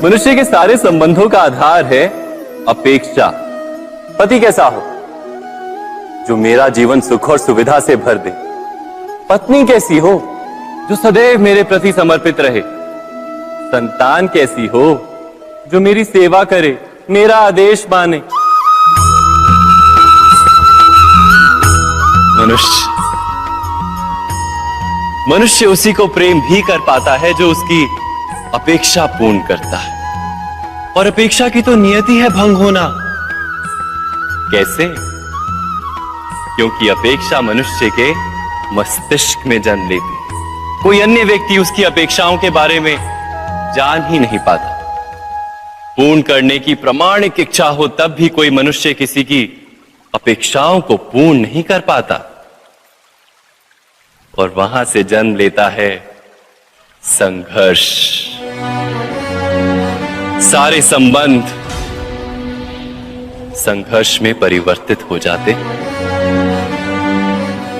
मनुष्य के सारे संबंधों का आधार है अपेक्षा। पति कैसा हो जो मेरा जीवन सुख और सुविधा से भर दे। पत्नी कैसी हो जो सदैव मेरे प्रति समर्पित रहे। संतान कैसी हो जो मेरी सेवा करे, मेरा आदेश माने। मनुष्य उसी को प्रेम भी कर पाता है जो उसकी अपेक्षा पूर्ण करता है, और अपेक्षा की तो नियति है भंग होना। कैसे? क्योंकि अपेक्षा मनुष्य के मस्तिष्क में जन्म लेती है। कोई अन्य व्यक्ति उसकी अपेक्षाओं के बारे में जान ही नहीं पाता। पूर्ण करने की प्रामाणिक इच्छा हो तब भी कोई मनुष्य किसी की अपेक्षाओं को पूर्ण नहीं कर पाता, और वहां से जन्म लेता है संघर्ष। सारे संबंध संघर्ष में परिवर्तित हो जाते।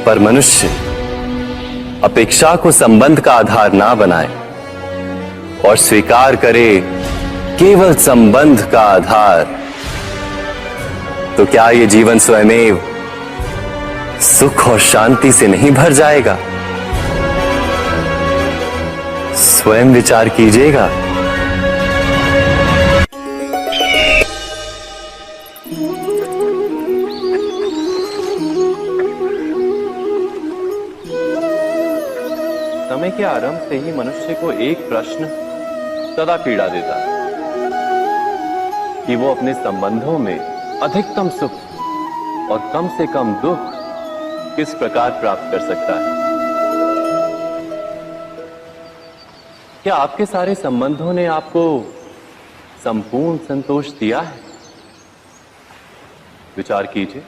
पर मनुष्य अपेक्षा को संबंध का आधार ना बनाए और स्वीकार करे केवल संबंध का आधार, तो क्या ये जीवन स्वयमेव सुख और शांति से नहीं भर जाएगा? स्वयं विचार कीजिएगा। समय के आरंभ से ही मनुष्य को एक प्रश्न सदा पीड़ा देता है कि वो अपने संबंधों में अधिकतम सुख और कम से कम दुख किस प्रकार प्राप्त कर सकता है। क्या आपके सारे संबंधों ने आपको संपूर्ण संतोष दिया है? विचार कीजिए।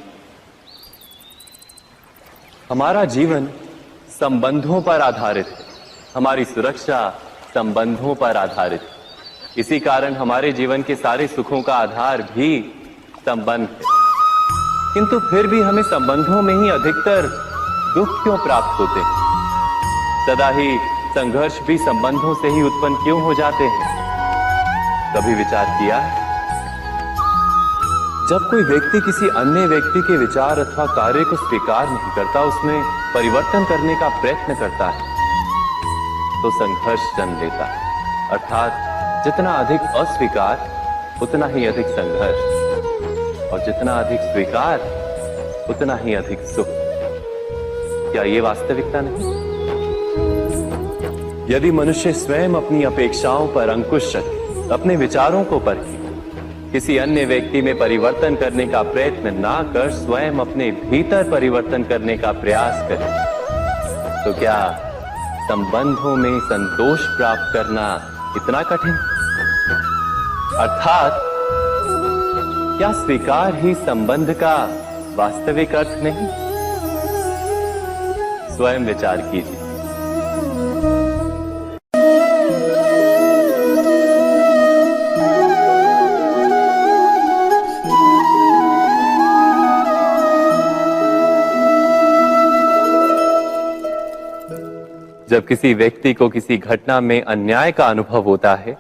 हमारा जीवन संबंधों पर आधारित है। हमारी सुरक्षा संबंधों पर आधारित है। इसी कारण हमारे जीवन के सारे सुखों का आधार भी संबंध है। किंतु फिर भी हमें संबंधों में ही अधिकतर दुख क्यों प्राप्त होते हैं? सदा ही संघर्ष भी संबंधों से ही उत्पन्न क्यों हो जाते हैं? कभी विचार किया है? जब कोई व्यक्ति किसी अन्य व्यक्ति के विचार अथवा कार्य को स्वीकार नहीं करता, उसमें परिवर्तन करने का प्रयत्न करता है, तो संघर्ष जन्म लेता है। अर्थात जितना अधिक अस्वीकार उतना ही अधिक संघर्ष, और जितना अधिक स्वीकार उतना ही अधिक सुख। क्या ये वास्तविकता नहीं? यदि मनुष्य स्वयं अपनी अपेक्षाओं पर अंकुश रखे, अपने विचारों को परखे, किसी अन्य व्यक्ति में परिवर्तन करने का प्रयत्न ना कर स्वयं अपने भीतर परिवर्तन करने का प्रयास करे, तो क्या संबंधों में संतोष प्राप्त करना इतना कठिन? अर्थात क्या स्वीकार ही संबंध का वास्तविक अर्थ नहीं? स्वयं विचार कीजिए। जब किसी व्यक्ति को किसी घटना में अन्याय का अनुभव होता है,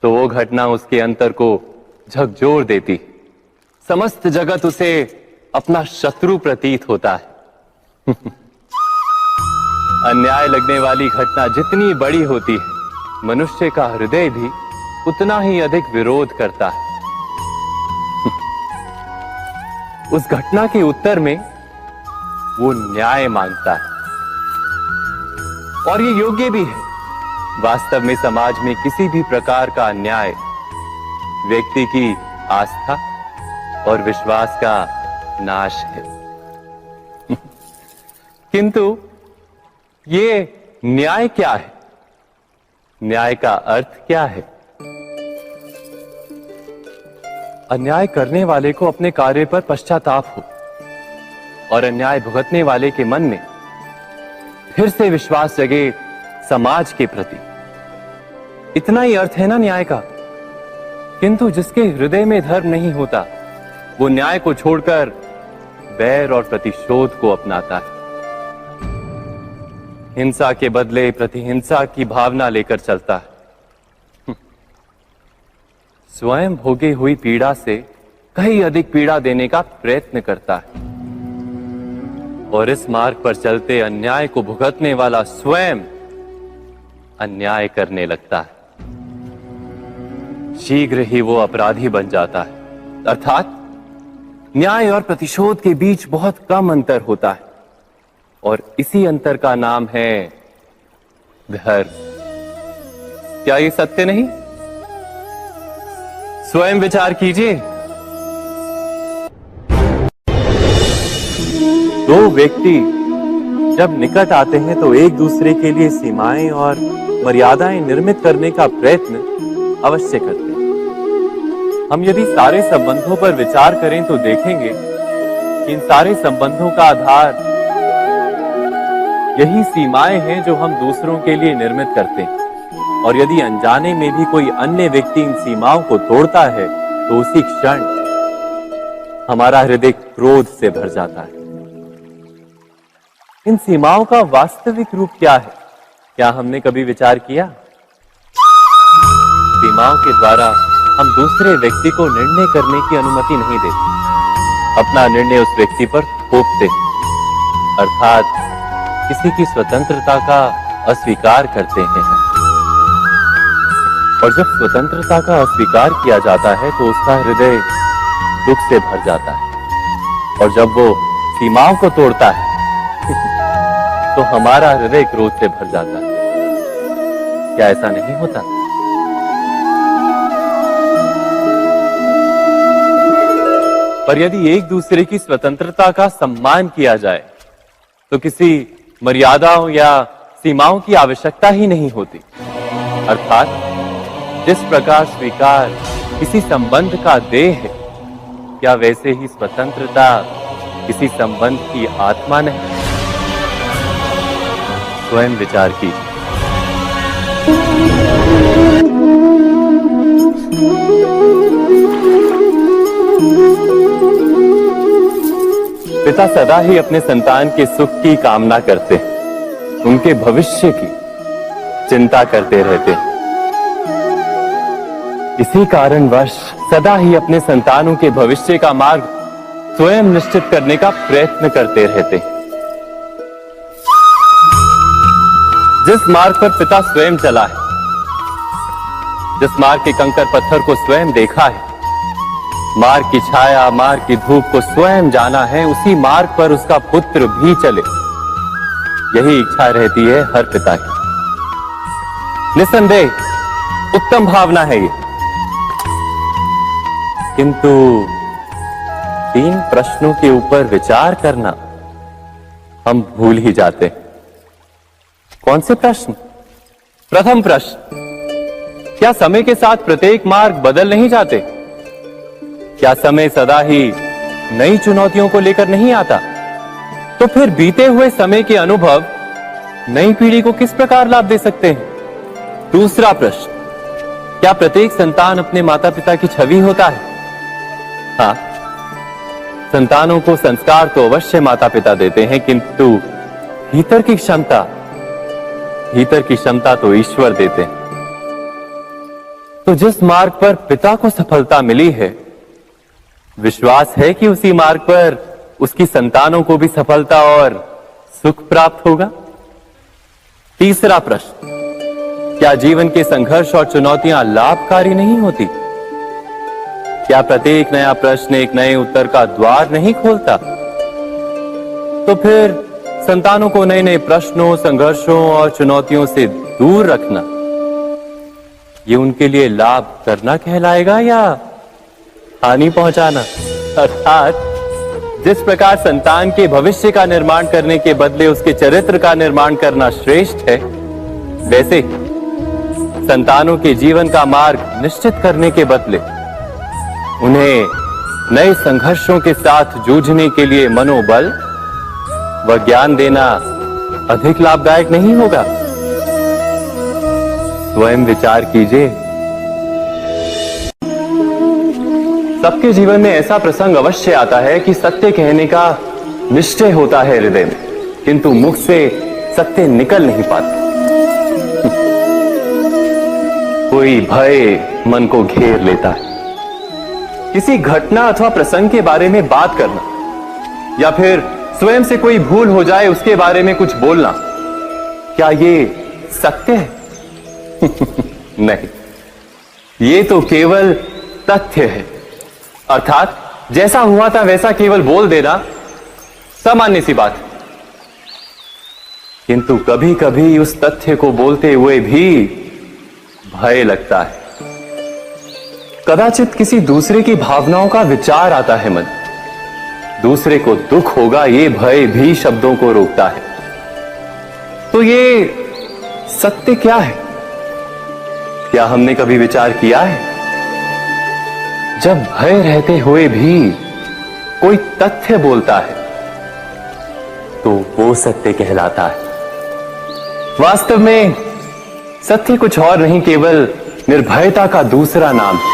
तो वो घटना उसके अंतर को झकझोर देती है। समस्त जगत उसे अपना शत्रु प्रतीत होता है। अन्याय लगने वाली घटना जितनी बड़ी होती है, मनुष्य का हृदय भी उतना ही अधिक विरोध करता है। उस घटना के उत्तर में वो न्याय मांगता है, और ये योग्य भी है। वास्तव में समाज में किसी भी प्रकार का अन्याय व्यक्ति की आस्था और विश्वास का नाश है। किंतु ये न्याय क्या है? न्याय का अर्थ क्या है? अन्याय करने वाले को अपने कार्य पर पश्चाताप हो, और अन्याय भुगतने वाले के मन में फिर से विश्वास जगे समाज के प्रति। इतना ही अर्थ है ना न्याय का। किंतु जिसके हृदय में धर्म नहीं होता, वो न्याय को छोड़कर बैर और प्रतिशोध को अपनाता है। हिंसा के बदले प्रतिहिंसा की भावना लेकर चलता है। स्वयं भोगी हुई पीड़ा से कहीं अधिक पीड़ा देने का प्रयत्न करता है और इस मार्ग पर चलते अन्याय को भुगतने वाला स्वयं अन्याय करने लगता है। शीघ्र ही वो अपराधी बन जाता है। अर्थात न्याय और प्रतिशोध के बीच बहुत कम अंतर होता है और इसी अंतर का नाम है धर्म। क्या ये सत्य नहीं? स्वयं विचार कीजिए। दो व्यक्ति जब निकट आते हैं तो एक दूसरे के लिए सीमाएं और मर्यादाएं निर्मित करने का प्रयत्न अवश्य करते हैं। हम यदि सारे संबंधों पर विचार करें तो देखेंगे कि इन सारे संबंधों का आधार यही सीमाएं हैं जो हम दूसरों के लिए निर्मित करते हैं। और यदि अनजाने में भी कोई अन्य व्यक्ति इन सीमाओं को तोड़ता है तो उसी क्षण हमारा हृदय क्रोध से भर जाता है। इन सीमाओं का वास्तविक रूप क्या है? क्या हमने कभी विचार किया? सीमाओं के द्वारा हम दूसरे व्यक्ति को निर्णय करने की अनुमति नहीं देते, अपना निर्णय उस व्यक्ति पर थोपते, अर्थात किसी की स्वतंत्रता का अस्वीकार करते हैं। और जब स्वतंत्रता का अस्वीकार किया जाता है तो उसका हृदय दुख से भर जाता है और जब वो सीमाओं को तोड़ता है तो हमारा हृदय क्रोध से भर जाता है। क्या ऐसा नहीं होता? पर यदि एक दूसरे की स्वतंत्रता का सम्मान किया जाए तो किसी मर्यादाओं या सीमाओं की आवश्यकता ही नहीं होती। अर्थात जिस प्रकार स्वीकार किसी संबंध का देह है, क्या वैसे ही स्वतंत्रता किसी संबंध की आत्मा नहीं? स्वयं विचार कीजिए। पिता सदा ही अपने संतान के सुख की कामना करते हैं, उनके भविष्य की चिंता करते रहते हैं। इसी कारणवश सदा ही अपने संतानों के भविष्य का मार्ग स्वयं निश्चित करने का प्रयत्न करते रहते हैं। जिस मार्ग पर पिता स्वयं चला है, जिस मार्ग के कंकर पत्थर को स्वयं देखा है, मार्ग की छाया, मार्ग की धूप को स्वयं जाना है, उसी मार्ग पर उसका पुत्र भी चले, यही इच्छा रहती है हर पिता की। निसंदेह उत्तम भावना है ये, किंतु 3 प्रश्नों के ऊपर विचार करना हम भूल ही जाते हैं। कौन से प्रश्न? प्रथम प्रश्न, क्या समय के साथ प्रत्येक मार्ग बदल नहीं जाते? क्या समय सदा ही नई चुनौतियों को लेकर नहीं आता? तो फिर बीते हुए समय के अनुभव नई पीढ़ी को किस प्रकार लाभ दे सकते हैं? दूसरा प्रश्न, क्या प्रत्येक संतान अपने माता पिता की छवि होता है? हाँ, संतानों को संस्कार तो अवश्य माता पिता देते हैं, किंतु भीतर की क्षमता तो ईश्वर देते हैं। तो जिस मार्ग पर पिता को सफलता मिली है, विश्वास है कि उसी मार्ग पर उसकी संतानों को भी सफलता और सुख प्राप्त होगा। तीसरा प्रश्न, क्या जीवन के संघर्ष और चुनौतियां लाभकारी नहीं होती? क्या प्रत्येक नया प्रश्न एक नए उत्तर का द्वार नहीं खोलता? तो फिर संतानों को नए नए प्रश्नों, संघर्षों और चुनौतियों से दूर रखना, ये उनके लिए लाभ करना कहलाएगा या हानि पहुंचाना? अर्थात जिस प्रकार संतान के भविष्य का निर्माण करने के बदले उसके चरित्र का निर्माण करना श्रेष्ठ है, वैसे संतानों के जीवन का मार्ग निश्चित करने के बदले उन्हें नए संघर्षों के साथ जूझने के लिए मनोबल व ज्ञान देना अधिक लाभदायक नहीं होगा? स्वयं विचार कीजिए। सबके जीवन में ऐसा प्रसंग अवश्य आता है कि सत्य कहने का निश्चय होता है हृदय में, किंतु मुख से सत्य निकल नहीं पाता। कोई भय मन को घेर लेता है। किसी घटना अथवा प्रसंग के बारे में बात करना या फिर स्वयं से कोई भूल हो जाए उसके बारे में कुछ बोलना, क्या ये सत्य है? नहीं, ये तो केवल तथ्य है। अर्थात जैसा हुआ था वैसा केवल बोल देना सामान्य सी बात है। किंतु कभी कभी उस तथ्य को बोलते हुए भी भय लगता है। कदाचित किसी दूसरे की भावनाओं का विचार आता है मन, दूसरे को दुख होगा ये भय भी शब्दों को रोकता है। तो ये सत्य क्या है? क्या हमने कभी विचार किया है? जब भय रहते हुए भी कोई तथ्य बोलता है तो वो सत्य कहलाता है। वास्तव में सत्य कुछ और नहीं, केवल निर्भयता का दूसरा नाम है।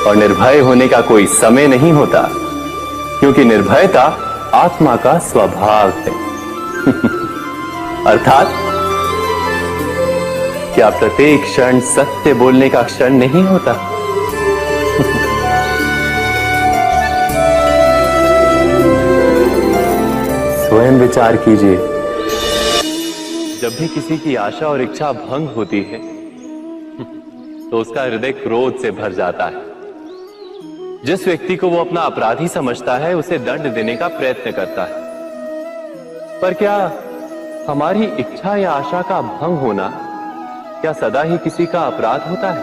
और निर्भय होने का कोई समय नहीं होता, क्योंकि निर्भयता आत्मा का स्वभाव है। अर्थात क्या प्रत्येक क्षण सत्य बोलने का क्षण नहीं होता? स्वयं विचार कीजिए। जब भी किसी की आशा और इच्छा भंग होती है तो उसका हृदय क्रोध से भर जाता है। जिस व्यक्ति को वो अपना अपराधी समझता है उसे दंड देने का प्रयत्न करता है। पर क्या हमारी इच्छा या आशा का भंग होना क्या सदा ही किसी का अपराध होता है?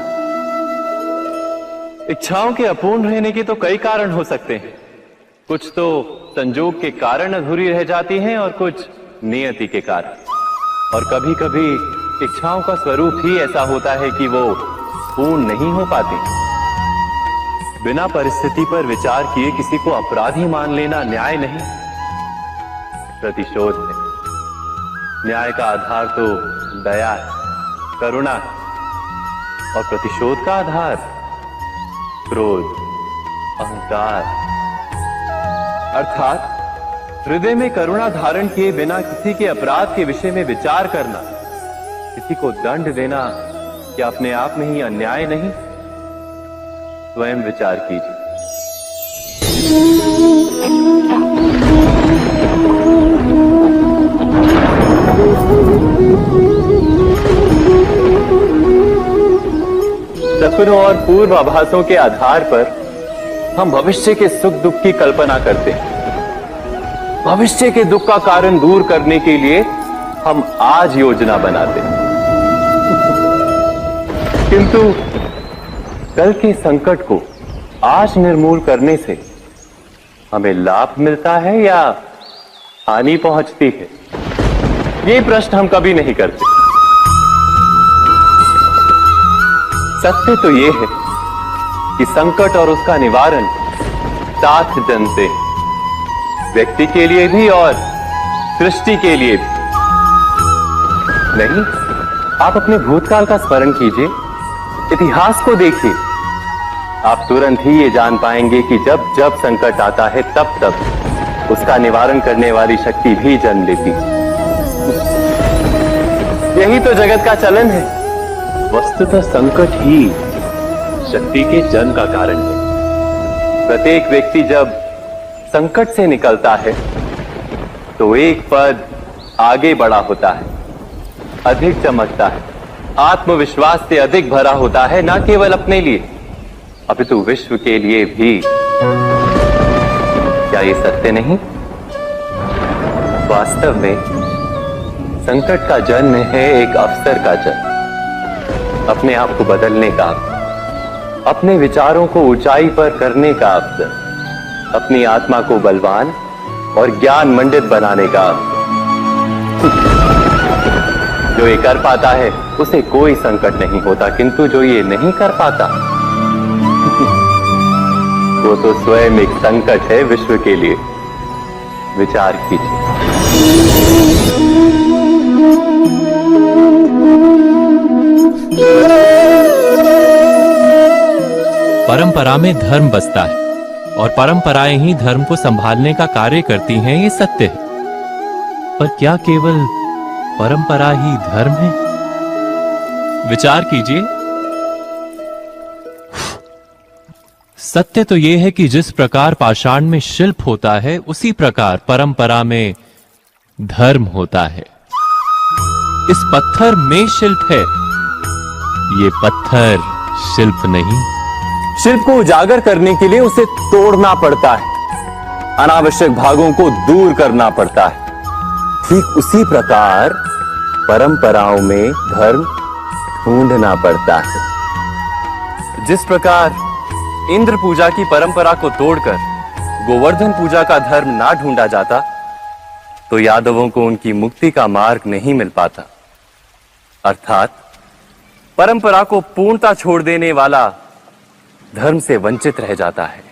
इच्छाओं के अपूर्ण रहने के तो कई कारण हो सकते हैं। कुछ तो संजोग के कारण अधूरी रह जाती हैं और कुछ नियति के कारण। और कभी कभी इच्छाओं का स्वरूप ही ऐसा होता है कि वो पूर्ण नहीं हो पाती। बिना परिस्थिति पर विचार किए किसी को अपराधी मान लेना न्याय नहीं, प्रतिशोध है। न्याय का आधार तो दया है, करुणा है, और प्रतिशोध का आधार क्रोध, अहंकार। अर्थात हृदय में करुणा धारण किए बिना किसी के अपराध के विषय में विचार करना, किसी को दंड देना, क्या अपने आप में ही अन्याय नहीं? स्वयं विचार कीजिए। सपनों और पूर्वाभासों के आधार पर हम भविष्य के सुख दुख की कल्पना करते हैं। भविष्य के दुख का कारण दूर करने के लिए हम आज योजना बनाते हैं। किंतु कल के संकट को आज निर्मूल करने से हमें लाभ मिलता है या हानि पहुंचती है? ये प्रश्न हम कभी नहीं करते। सत्य तो ये है कि संकट और उसका निवारण साथ जनते, व्यक्ति के लिए भी और सृष्टि के लिए भी। नहीं, आप अपने भूतकाल का स्मरण कीजिए, इतिहास को देखिए। आप तुरंत ही ये जान पाएंगे कि जब जब संकट आता है तब तब उसका निवारण करने वाली शक्ति भी जन्म लेती है। यही तो जगत का चलन है। वस्तुतः संकट ही शक्ति के जन्म का कारण है। प्रत्येक व्यक्ति जब संकट से निकलता है तो एक पद आगे बढ़ा होता है, अधिक चमकता है, आत्मविश्वास से अधिक भरा होता है, ना केवल अपने लिए अपितु विश्व के लिए भी। क्या ये सत्य नहीं? वास्तव में संकट का जन्म है एक अवसर का जन्म, अपने आप को बदलने का, अपने विचारों को ऊंचाई पर करने का अवसर, अपनी आत्मा को बलवान और ज्ञान मंडित बनाने का अवसर। जो ये कर पाता है उसे कोई संकट नहीं होता, किंतु जो ये नहीं कर पाता वो तो स्वयं एक संकट है विश्व के लिए। विचार कीजिए। परंपरा में धर्म बसता है और परंपराएं ही धर्म को संभालने का कार्य करती हैं, ये सत्य है। पर क्या केवल परंपरा ही धर्म है? विचार कीजिए। सत्य तो यह है कि जिस प्रकार पाषाण में शिल्प होता है, उसी प्रकार परंपरा में धर्म होता है। इस पत्थर में शिल्प है, ये पत्थर शिल्प नहीं। शिल्प को उजागर करने के लिए उसे तोड़ना पड़ता है, अनावश्यक भागों को दूर करना पड़ता है। ठीक उसी प्रकार परंपराओं में धर्म ढूंढना पड़ता है। जिस प्रकार इंद्र पूजा की परंपरा को तोड़कर गोवर्धन पूजा का धर्म ना ढूंढा जाता, तो यादवों को उनकी मुक्ति का मार्ग नहीं मिल पाता। अर्थात परंपरा को पूर्णता छोड़ देने वाला धर्म से वंचित रह जाता है,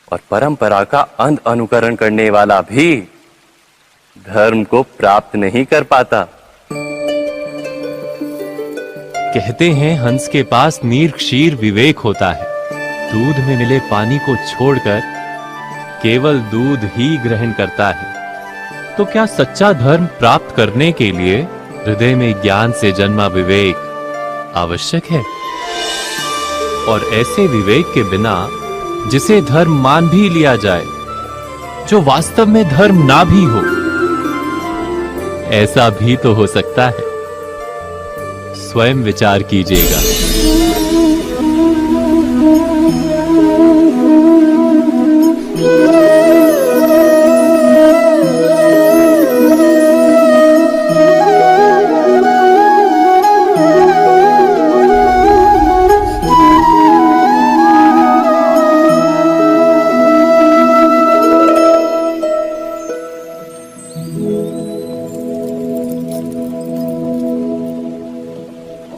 और परंपरा का अंध अनुकरण करने वाला भी धर्म को प्राप्त नहीं कर पाता। कहते हैं हंस के पास नीर क्षीर विवेक होता है। दूध में मिले पानी को छोड़कर केवल दूध ही ग्रहण करता है। तो क्या सच्चा धर्म प्राप्त करने के लिए हृदय में ज्ञान से जन्मा विवेक आवश्यक है? और ऐसे विवेक के बिना जिसे धर्म मान भी लिया जाए, जो वास्तव में धर्म ना भी हो, ऐसा भी तो हो सकता है। स्वयं विचार कीजिएगा।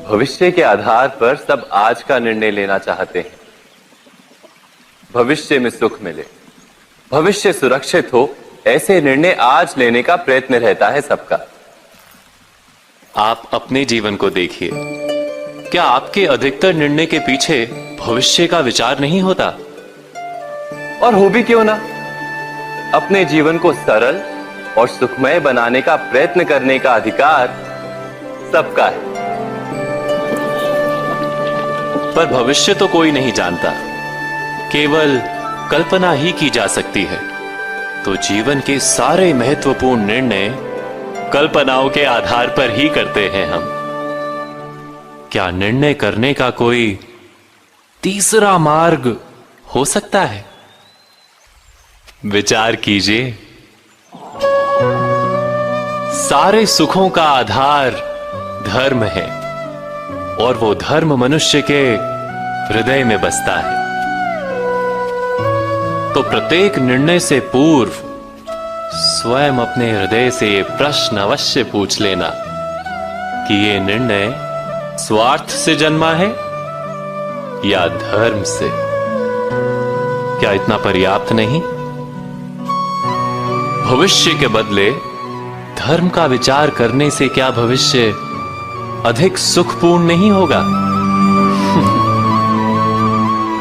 भविष्य के आधार पर सब आज का निर्णय लेना चाहते हैं। भविष्य में सुख मिले, भविष्य सुरक्षित हो, ऐसे निर्णय आज लेने का प्रयत्न रहता है सबका। आप अपने जीवन को देखिए। क्या आपके अधिकतर निर्णय के पीछे भविष्य का विचार नहीं होता? और हो भी क्यों ना, अपने जीवन को सरल और सुखमय बनाने का प्रयत्न करने का अधिकार सबका है। पर भविष्य तो कोई नहीं जानता, केवल कल्पना ही की जा सकती है। तो जीवन के सारे महत्वपूर्ण निर्णय कल्पनाओं के आधार पर ही करते हैं हम। क्या निर्णय करने का कोई तीसरा मार्ग हो सकता है? विचार कीजिए। सारे सुखों का आधार धर्म है, और वो धर्म मनुष्य के हृदय में बसता है। तो प्रत्येक निर्णय से पूर्व स्वयं अपने हृदय से ये प्रश्न अवश्य पूछ लेना कि ये निर्णय स्वार्थ से जन्मा है या धर्म से। क्या इतना पर्याप्त नहीं? भविष्य के बदले धर्म का विचार करने से क्या भविष्य अधिक सुखपूर्ण नहीं होगा?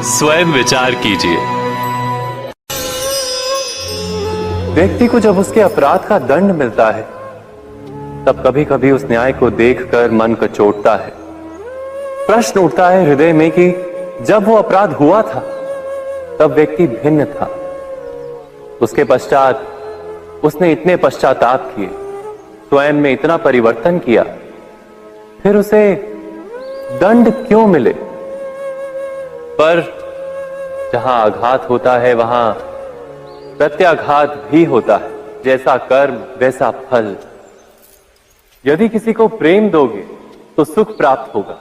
स्वयं विचार कीजिए। व्यक्ति को जब उसके अपराध का दंड मिलता है, तब कभी कभी उस न्याय को देखकर मन कचोटता है। प्रश्न उठता है हृदय में कि जब वो अपराध हुआ था, तब व्यक्ति भिन्न था। उसके पश्चात उसने इतने पश्चाताप किए, स्वयं में इतना परिवर्तन किया, फिर उसे दंड क्यों मिले? पर जहां आघात होता है, वहां प्रत्याघात भी होता है। जैसा कर्म वैसा फल। यदि किसी को प्रेम दोगे तो सुख प्राप्त होगा,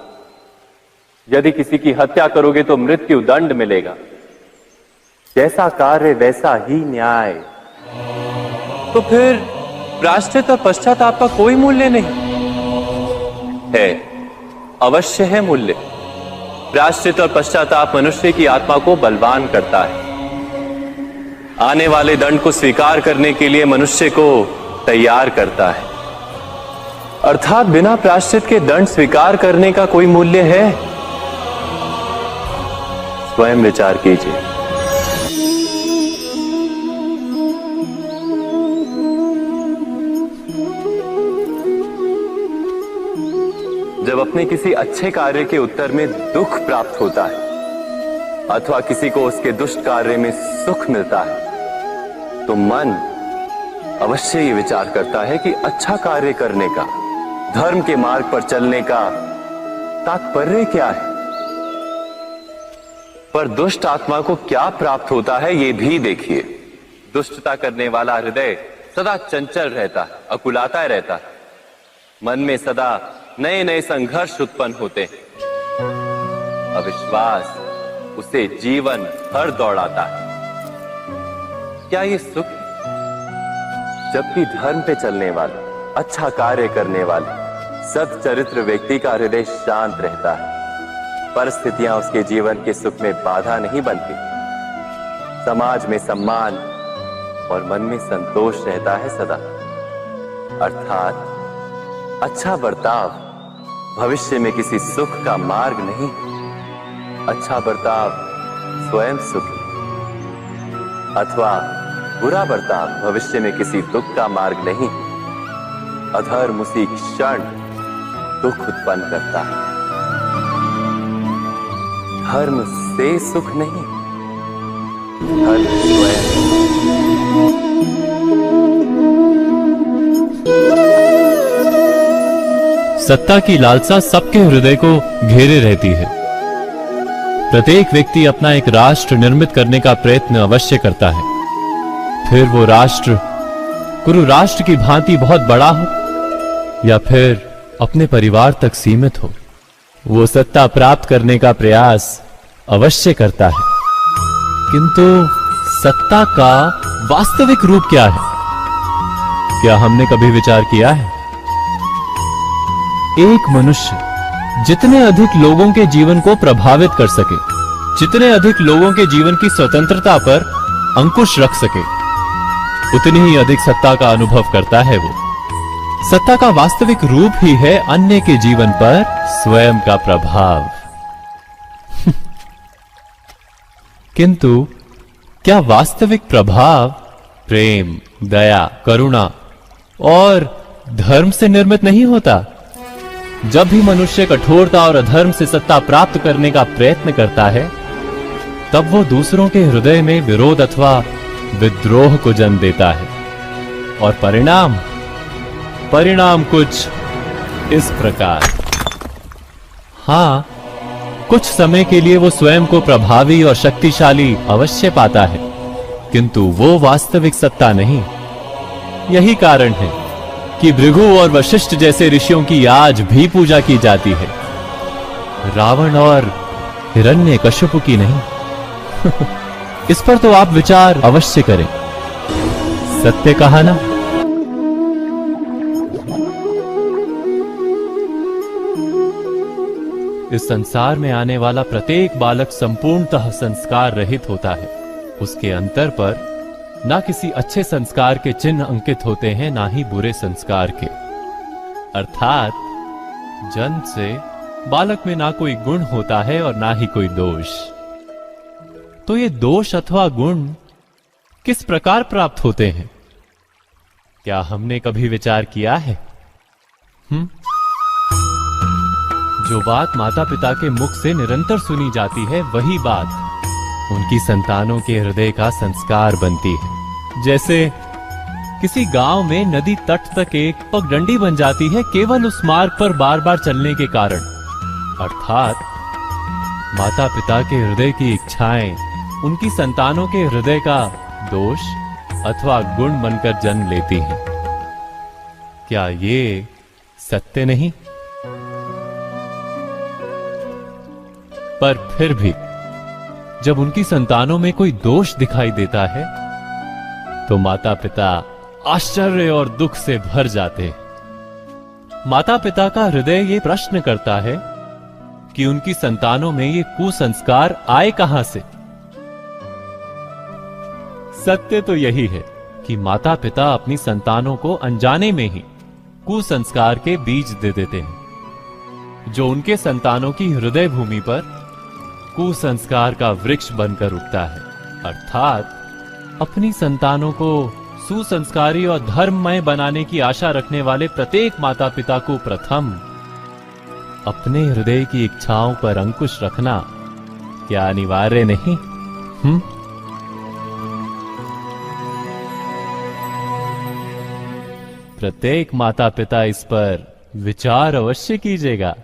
यदि किसी की हत्या करोगे तो मृत्यु दंड मिलेगा। जैसा कार्य वैसा ही न्याय। तो फिर प्रायश्चित और पश्चाताप का कोई मूल्य नहीं है? अवश्य है मूल्य। प्रायश्चित और पश्चाताप मनुष्य की आत्मा को बलवान करता है। आने वाले दंड को स्वीकार करने के लिए मनुष्य को तैयार करता है। अर्थात बिना प्रायश्चित के दंड स्वीकार करने का कोई मूल्य है? स्वयं विचार कीजिए। जब अपने किसी अच्छे कार्य के उत्तर में दुख प्राप्त होता है अथवा किसी को उसके दुष्ट कार्य में सुख मिलता है, तो मन अवश्य ये विचार करता है कि अच्छा कार्य करने का, धर्म के मार्ग पर चलने का तात्पर्य क्या है। पर दुष्ट आत्मा को क्या प्राप्त होता है ये भी देखिए। दुष्टता करने वाला हृदय सदा चंचल रहता है, अकुलाता रहता है। मन में सदा नए नए संघर्ष उत्पन्न होते हैं। अविश्वास उसे जीवन भर दौड़ाता है। क्या ये सुख है? जबकि धर्म पे चलने वाले, अच्छा कार्य करने वाले, सच्चरित्र व्यक्ति का हृदय शांत रहता है। परिस्थितियां उसके जीवन के सुख में बाधा नहीं बनती। समाज में सम्मान और मन में संतोष रहता है सदा। अर्थात अच्छा बर्ताव भविष्य में किसी सुख का मार्ग नहीं। अच्छा बर्ताव स्वयं सुख अथवा बुरा बर्ताव भविष्य में किसी दुख का मार्ग नहीं। अधर्म उसी क्षण दुख उत्पन्न करता है। धर्म से सुख नहीं, धर्म स्वयं। सत्ता की लालसा सबके हृदय को घेरे रहती है। प्रत्येक व्यक्ति अपना एक राष्ट्र निर्मित करने का प्रयत्न अवश्य करता है। फिर वो राष्ट्र गुरु राष्ट्र की भांति बहुत बड़ा हो या फिर अपने परिवार तक सीमित हो, वो सत्ता प्राप्त करने का प्रयास अवश्य करता है। किंतु सत्ता का वास्तविक रूप क्या है? क्या हमने कभी विचार किया है? एक मनुष्य जितने अधिक लोगों के जीवन को प्रभावित कर सके, जितने अधिक लोगों के जीवन की स्वतंत्रता पर अंकुश रख सके, उतनी ही अधिक सत्ता का अनुभव करता है वो। सत्ता का वास्तविक रूप ही है अन्य के जीवन पर स्वयं का प्रभाव। किंतु क्या वास्तविक प्रभाव प्रेम, दया, करुणा और धर्म से निर्मित नहीं होता? जब भी मनुष्य कठोरता और अधर्म से सत्ता प्राप्त करने का प्रयत्न करता है, तब वो दूसरों के हृदय में विरोध अथवा विद्रोह को जन्म देता है। और परिणाम कुछ इस प्रकार। हाँ, कुछ समय के लिए वो स्वयं को प्रभावी और शक्तिशाली अवश्य पाता है, किंतु वो वास्तविक सत्ता नहीं। यही कारण है कि भृगु और वशिष्ठ जैसे ऋषियों की आज भी पूजा की जाती है, रावण और हिरण्यकश्यप की नहीं। इस पर तो आप विचार अवश्य करें। सत्य कहा ना? इस संसार में आने वाला प्रत्येक बालक संपूर्णतः संस्कार रहित होता है। उसके अंतर पर ना किसी अच्छे संस्कार के चिन्ह अंकित होते हैं, ना ही बुरे संस्कार के। अर्थात जन्म से बालक में ना कोई गुण होता है और ना ही कोई दोष। तो ये दोष अथवा गुण किस प्रकार प्राप्त होते हैं? क्या हमने कभी विचार किया है? जो बात माता पिता के मुख से निरंतर सुनी जाती है, वही बात उनकी संतानों के हृदय का संस्कार बनती है। जैसे किसी गांव में नदी तट तक एक पगडंडी बन जाती है केवल उस मार्ग पर बार बार चलने के कारण। अर्थात माता पिता के हृदय की इच्छाएं उनकी संतानों के हृदय का दोष अथवा गुण बनकर जन्म लेती हैं। क्या ये सत्य नहीं? पर फिर भी जब उनकी संतानों में कोई दोष दिखाई देता है, तो माता पिता आश्चर्य और दुख से भर जाते हैं। माता पिता का हृदय ये प्रश्न करता है कि उनकी संतानों में ये कुसंस्कार आए कहां से। सत्य तो यही है कि माता पिता अपनी संतानों को अनजाने में ही कुसंस्कार के बीज दे देते हैं, जो उनके संतानों की हृदय भूमि पर कुसंस्कार का वृक्ष बनकर उगता है। अर्थात अपनी संतानों को सुसंस्कारी और धर्ममय बनाने की आशा रखने वाले प्रत्येक माता पिता को प्रथम अपने हृदय की इच्छाओं पर अंकुश रखना क्या अनिवार्य नहीं? प्रत्येक माता पिता इस पर विचार अवश्य कीजिएगा।